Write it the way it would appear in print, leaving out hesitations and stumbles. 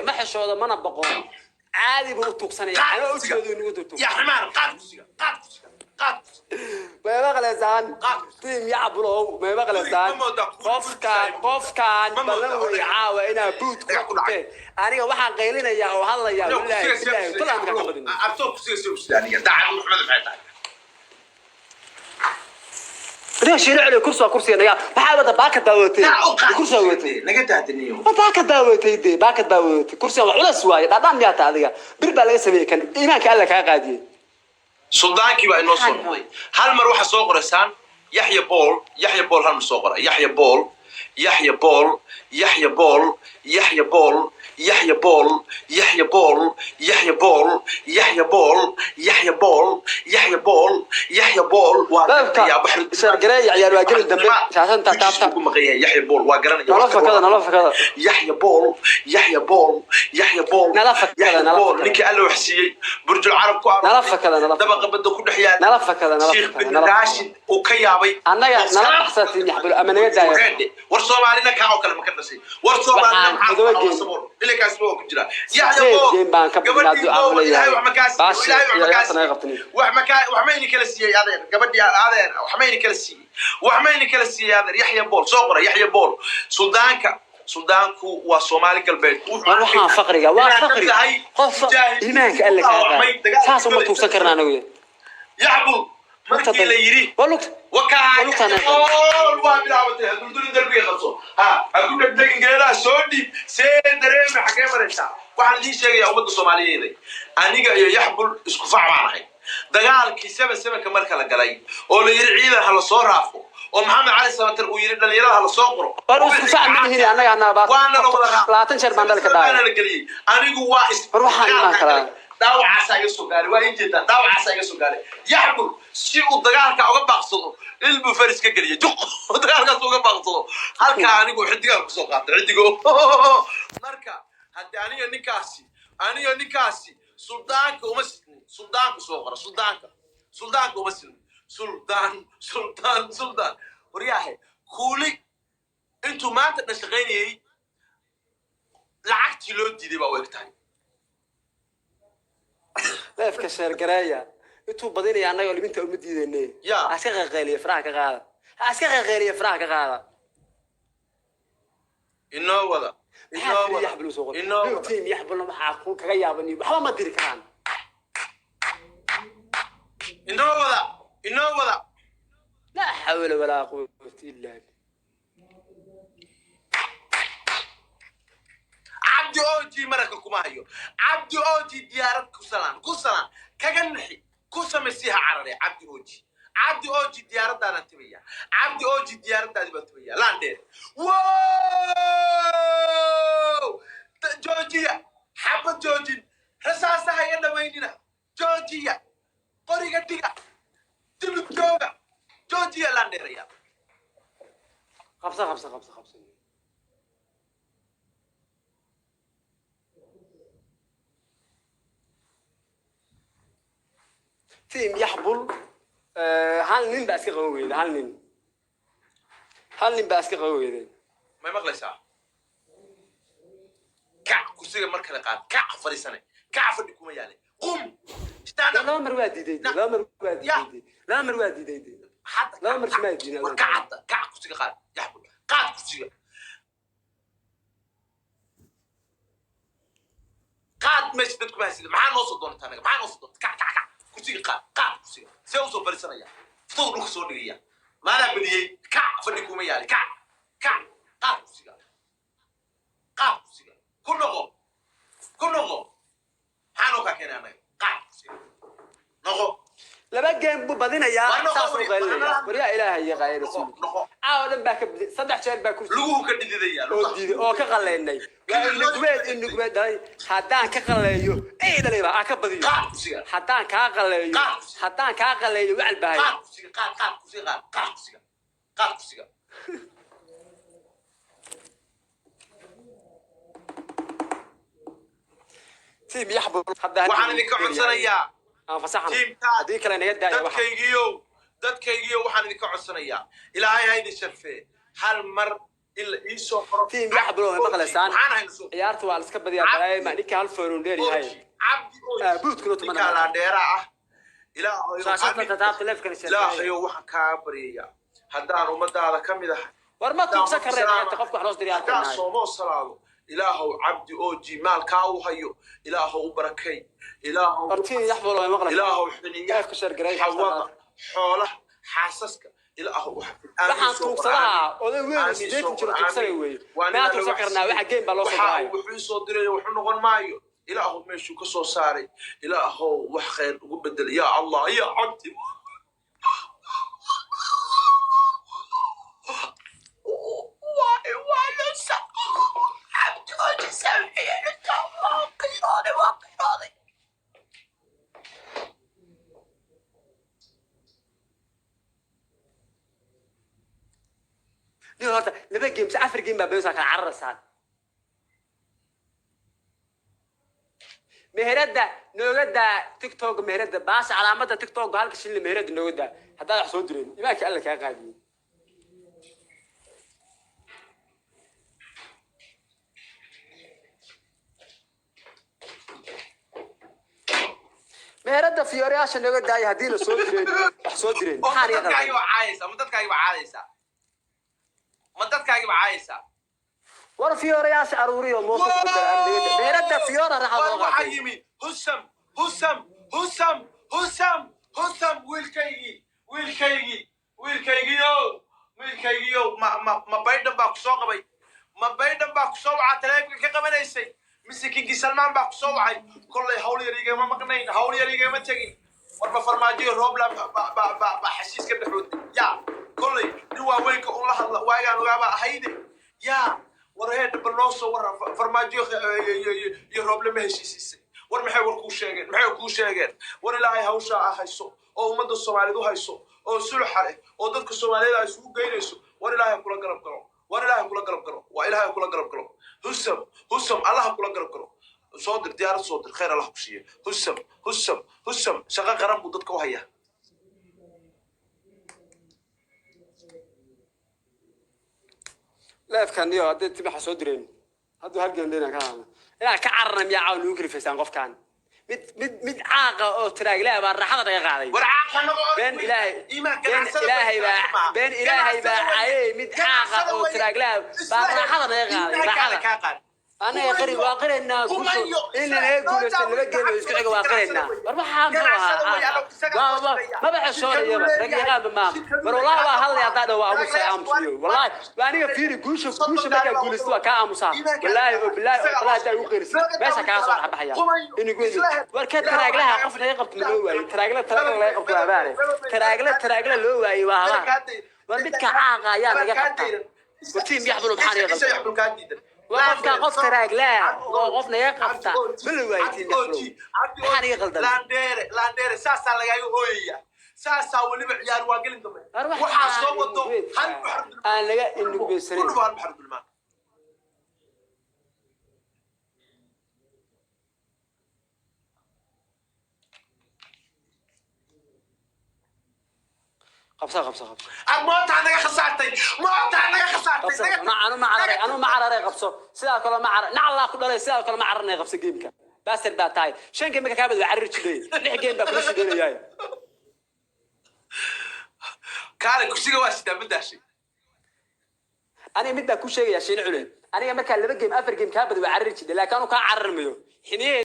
ما حشوده ما نبقون عادي بوتوقسني انا اوجدو انو دوتو يا حمار قاد ما مغلسان تيم يعبلو ما مغلسان قفكان بلوي عاوه انا بوت كنت aniga waxaan qeylinayaa oo hadlayaa billahi kula ma ka badin abto kusiga aniga daacad maxmed maxay tahay ليش يلعب كرسي يا بحاول باك داوتي كرسي وتي naga daadiniyo باك داوتي دي باك داوتي كرسي وعلى سواي دادان يا تاديga bir baa laga sameeyay kan iimaanka alla ka qaadiyay suldaankii baa inoo soo noqday hal mar waxa soo qoraysan Yahya Bol hal mar soo qoray Yahya Bol شرقري عيال واجل دمبي عشان تعرف مقيه Yahya Bol waa garanaya نلف كذا Yahya Bol نلف كذا ninki alla waxsiiyay burjul carab ku نلف كذا dabaqa badda ku dhaxyaan نلف كذا Sheikh bin Rashid oo ka yaabay annaga nala xasatay yaxbul amanaga daaya war Soomaalina ka oo kale ma ka dhashay war Soomaalina maxaa sabor ila kaas oo ku jira Yahya Bol baan ka badnaado amaleeyahay baas wax ma ini kala siiyay adeer gabadhi adeer wax ma ini kala siiyay adeer Yahya Bol soo qoray Yahya Bol suldaanku waa Soomaali galbeed waxaan faqriga qof iimaanka alla ka qaad saas uma tuugsan karnaa anagu يعبد مركي ليري وكاي waa bilaawtay dul darbiga qabso aku dhagdagin geela soodi seedreem xagee maraysa waxaan lii sheegay ummadda Soomaaliyeed aniga iyo yaxbul isku facmaanahay dagaalkii sabka marka la galay oo la yiri ciidan hal soo raafo oo Maxamed Cali Samatar uu yiri dhalinyarada hal soo qoro war isku facmaanahay anaga anaba waana la wada 20 jeer baan dalka dhaay anigu waa waxaan kala daawacaas ay soo gaaray waa injeeda daawacaas ay soo gaaray yaxbul si uu dagaalka uga baaqsado ilmu faris ka galiyo juq dagaalkaas uga baaqsado halka anigu xidiga ku soo qaatay xidigo marka hadda aniga ninkaasi suldaanka uma sidin suldaanku soo qora suldaanka uma sidin suldan wariyahay kuuli intuu maanta dhashaqeynayay lacagtii loo diiday baa waqtahay leefka sheergareeya intuu badinaya anaga libinta uma diideynay aska qaqeeliyo faraha ka qaada inoo wada team yaxbulna waxaa ku kaga yaabani waxba ma diri karaan inoo wada la hawla wala quwwata illa billah عبد أوجي مركب كمايو عبد أوجي ديارك كسلان كجنحي كسمسيها عرري عبد أوجي ديارك دانا تبيا عبد أوجي ديارك دانا بتبيا لاندير واو جورجيا حبة جورجين رساسة هاي نميننا جورجيا قريقة تيجا تلو جوجا جورجيا لاندير يا خمسة تيم يحبل هل نين باسك قوي هل نين باسك قوي ما مغلسا كع كسير مركز قاد كع فريسنة كع فدكم يالي قم لا مروادي دي لا مروادي دي حتى لا مرش ما يجينا كع كسير قاد يحبل قاد كسير قاد مش بدكم هسيل معاه نوصل دون تاني معاه نوصل دون كع كسير قاد كسير سووا فريسنة يا فطور نخسر ليا ما لا بدي كع فدكم يالي كع قاد كسير كله حانوكا كنا ما قاعد نقو لما جيم بدينا يا ساسو قلنا وريا إلهي يا غير رسول عاودن باك صدح شهر باكو لوو كديديا oo ka qaleynay inuu gubay hadaan ka qaleeyo eedaleyba aka badiyo hadaan ka qaleeyo wal baahay qaad تيم يحبل حدا waxaan idinka codsanayaa fasaxna hadii kale naga daayo dadkaygiyo waxaan idinka codsanayaa ilaahay ha idin sharfee hal mar إلا إيسو قرب تيم يحبلو ما قلسان عيارته على سكب بدي أبلاي ما نيك هالفرون ديري هاي عبدي أوجي بوت كنت نيك على ديرة إلى شاشة تتعب تلف كل شيء لا هيو وحن كابريا هدان ومدى هذا كم إذا ورما تمسك الرئة تقفك حراس دريات هدان صومو صلاة إلهو عبدي أوجي مال كاو هيو إلهو بركي إلهو أرتين يحبلو ما قلسان إلهو حنية كشر قريش حوضة حوله حاسسك إلهو waxaan tuugsadaa oday weyn sideetan jiro tuugsaday weey ma tuugsakarnaa waxa game baa loo soo baahay wuxuu soo diray wuxuu noqon maayo ilaahu meeshuu ka soo saaray ilaahu wax khayr ugu bedel ya allah ya abdi دي هذا لما جيم سافر جيم بابيوسا كان عرسان مهرده نوغدا تيك توك مهرده باس علامه تيك توك halka shil مهرده نوغدا hadaa wax soo direen imaanka alla ka qaadiyo مهرده فيورياش نوغدا ay hadii la soo direen wax soo direen maxaa dadkaaga caayisa ma dadkaaga caayisa ما تذكر عايسة ورا فيورياش أروريو موقف بدر مهرده فيورا راح أضغط حيمي هسم ويلكيجي يو ما بيدن باكسوق بي ما بيدن باكسوق عتلاقي كقبليسي مسكين سلمان باكسوق عي كل هولي ريجا ما مقنين هولي ريجا ما تجي ورا فرماجي روبلا بحسيس كبحود يا كل دوا وينك الله وايان وغابا هيدي يا ورهيد بلوسو ورا فرماجي يروبلا ما هشيسي war maxay war ku sheegeen war ilaahay hawsha ah hayso oo umada Soomaalidu hayso oo sulx xare oo dadka Soomaalida ay isugu geynayso war ilaahay kula garab galo waa ilaahay kula garab galo husam Allah kula garab galo soo dir diyaar soo dir khayr Allah ku siiyo husam shaqa qaran buu dadka u haya laaf kan iyo hadii tibax soo direen haduu halgan deena ka hadla ila ka carnam yaa caawin ugu rifaysan qofkan mid caaqa oo tiraaglaha baa raaxada laga qaaday war caaqa noqo been ilaahay baa ay mid caaqa oo tiraaglaha baa raaxada laga qaaday أنا قريب وقرينا إن نقول سلبي جيم يسكعوا وقرينا وربحها ما بحشون يوم رجع ما والله هلا يا طارق وأبو سام فيو والله وأنا فيني كوش ما كقول استوى كأمسا والله ده يقرس بس كاسو حب حياة إني يقول وركت تراجلها قفنا يقف للوعي تراجلها يقف لعبارة تراجلها للوعي وهذا وربيت كعاقة يا رجع وتيم يحضروا بحالي يقف وقفك قف تراجلها وقفنا يقفتا بالوايتين يحضروا حالي يقلدم لاندير ساسا لقاي هوية ساسا ولي بعيار واقلين دمي وحاسو ودو هل بحر أنا لقى إنه بيسرين كله هل بحر بالماء قبصة موت عنك خسارتي أنا ما عرري قبصة سلا كلا ما عر نعلا كل سلا كلا ما عررني قبصة جيمك بس تربى تاي شن جيمك كابل بعرر شدي ليه جيم بكل شدي جاي كارك كشيء واسدة بداشي أنا مدة كل شيء يا شين علم أنا ما كان لبجيم أفر جيم كابل بعرر شدي لكنه كان عرر ميو حنيه